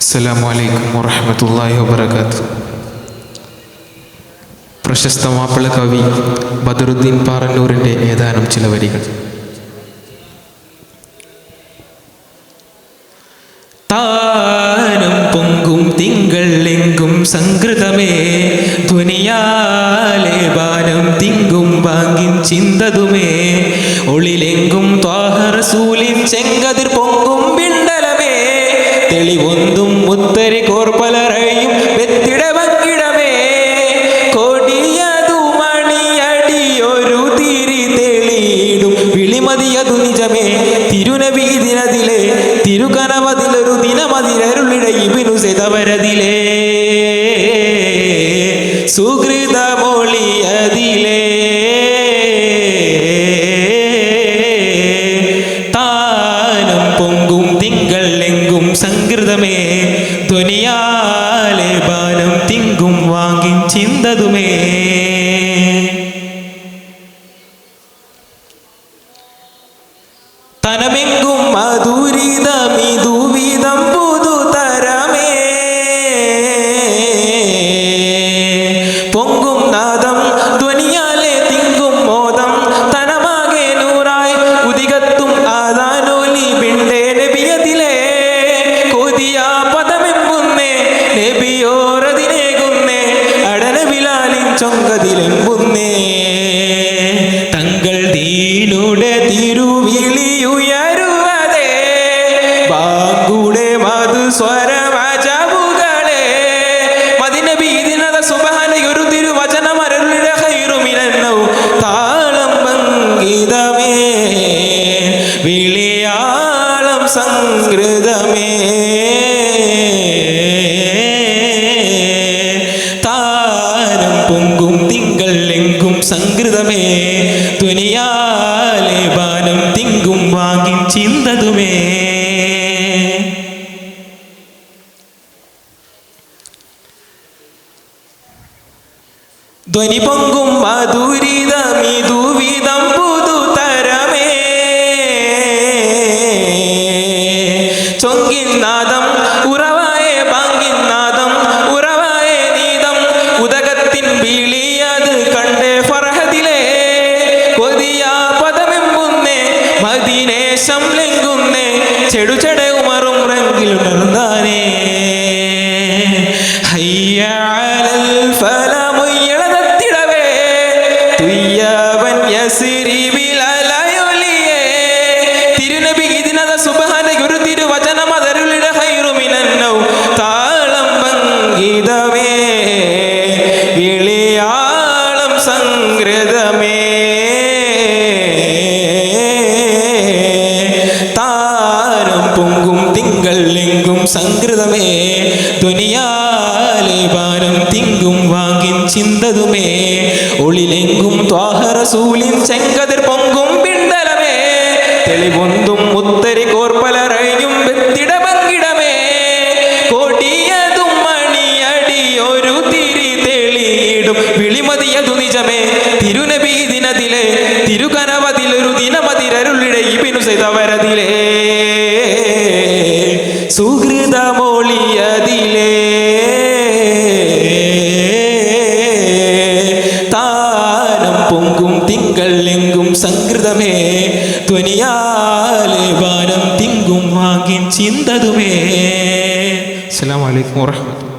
അസ്സലാമു അലൈക്കും വറഹ്മത്തുള്ളാഹി വബറകാതുഹു. പ്രശസ്ത മാപ്പിള കവി ബദറുദ്ദീൻ പാറന്നൂരിൻ്റെ ഏതാനും ചില വരികൾ. താനം പൊങ്കും തിങ്കൾ എങ്കും സംകൃതമേ, ധ്വനിയാലെ ബാനം തിങ്കും വാങ്ങിൻ ചിന്തതുമേ, ഒളിലെങ്കും ത്വാഹ റസൂലിൻ ചെങ്കതിർ പൊങ്കും വിണ്ടലമേ, തെളിവൊന്തും മുത്തരി കോർപ്പലറയും വെത്തിട വങ്കിടമേ, കൊടിയതു മണിയടിയൊരു തിരി തെളിയിടും വിളിമതിയതു നിജമേ, തിരുനബി ദിനത്തിലെ തിരുകനവതിലൊരു ദിനമതിരരുളിട ഇബ്നു സെതവരതിലേ, സുഹൃതമൊളിയതിലേ, താനം പൊങ്കും തിങ്കൾ എങ്കും സംകൃതമേ, ധ്വനിയാലെ ബാനം തിങ്കും വാങ്ങിൻ ചിന്തതുമേ. തനമെങ്കും മധുരിതമിതുവിധം പുതുതരമേ, പൊങ്കും നാദം ധ്വനിയാലെ തിങ്കും മോദം, തനമാകെ നൂറായി ഉദികത്തും ആദാനോലി ബിണ്ടേ നബിയതിലേ, കൊതിയ പദമെമ്പുന്നേ നബിയോരതിനേകുന്നേ, അടനബിലാലിൻ ചൊങ്കതിലെമ്പുന്നേ, തങ്ങൾ ദീനുടെ തിരുവിളിയുയരുവതേ, ബാങ്കുടെ മധുസ്വരവചവുകളെ, മദിനബി ദിനത സുബ്ഹാനയൊരു തിരുവചനമരുളിട ഖൈറുമിനന്നൗ, താളം ഭംഗിതമേ വിളിയാളം സംകൃതമേ, താരം പൊങ്കും തിങ്കൾ എങ്കും സംകൃതമേ, ധ്വനിയാലെ ബാനം തിങ്കും വാങ്ങിൻ ചിന്തതുമേ. ധ്വനി പൊങ്കും മധുരിതമിതുവിധം പുതുതരമേ, ചൊങ്കിൻ നാദം ഉറവായ ബാങ്കിൻ നാദം ഉറവായ നീതം, ഉദകത്തിൻ വിളിയത് കണ്ടേ ഫർഹദിലേ, കൊതിയ പദമെമ്പുന്നേ മദീനേശം ലംഘുന്നേ, ചെടുചെട ഉമറും റങ്കിലുണർന്നാനേ, ഹയ്യ അലൽ ഫലമുയളത്തിടവേ, തുയ്യവൻ യസ്രിബിൽ അലയൊലിയേ, തിരുനബി ദിനത സുബ്ഹാനയൊരു തിരുവചനമതരുളിട ഖൈറുമിനന്നൗ, താളം ഭംഗിതമേ വിളിയാളം സംകൃതമേ, താരം പൊങ്കും തിങ്കൾ എങ്കും സംകൃതമേ, ധ്വനിയാലെ ബാനം തിങ്കും വാങ്ങിൻ ചിന്തതുമേ, ഒളിലെങ്കും ത്വാഹ റസൂലിൻ ചെങ്കതിർ പൊങ്കും വിണ്ടലമേ, തെളിവൊന്തും മുത്തരി കോർപ്പലറയും വെത്തിട വങ്കിടമേ, കൊടിയതും മണിയടിയൊരു തിരി തെളിയിടും വിളിമതിയതു നിജമേ, തിരുനബി ദിനത്തിലെ തിരുകനവതിലൊരു ദിനമതിരരുളിട ഇബ്നു സെതവരതിലേ, സുഹൃതമൊളിയതിലേ, താനം പൊങ്കും തിങ്കൾ എങ്കും സംകൃതമേ, ധ്വനിയാലെ ബാനം തിങ്കും വാങ്ങിൻ ചിന്തതുമേ. അസ്സലാമു അലൈക്കും വറഹ്മത്തുള്ളാഹി.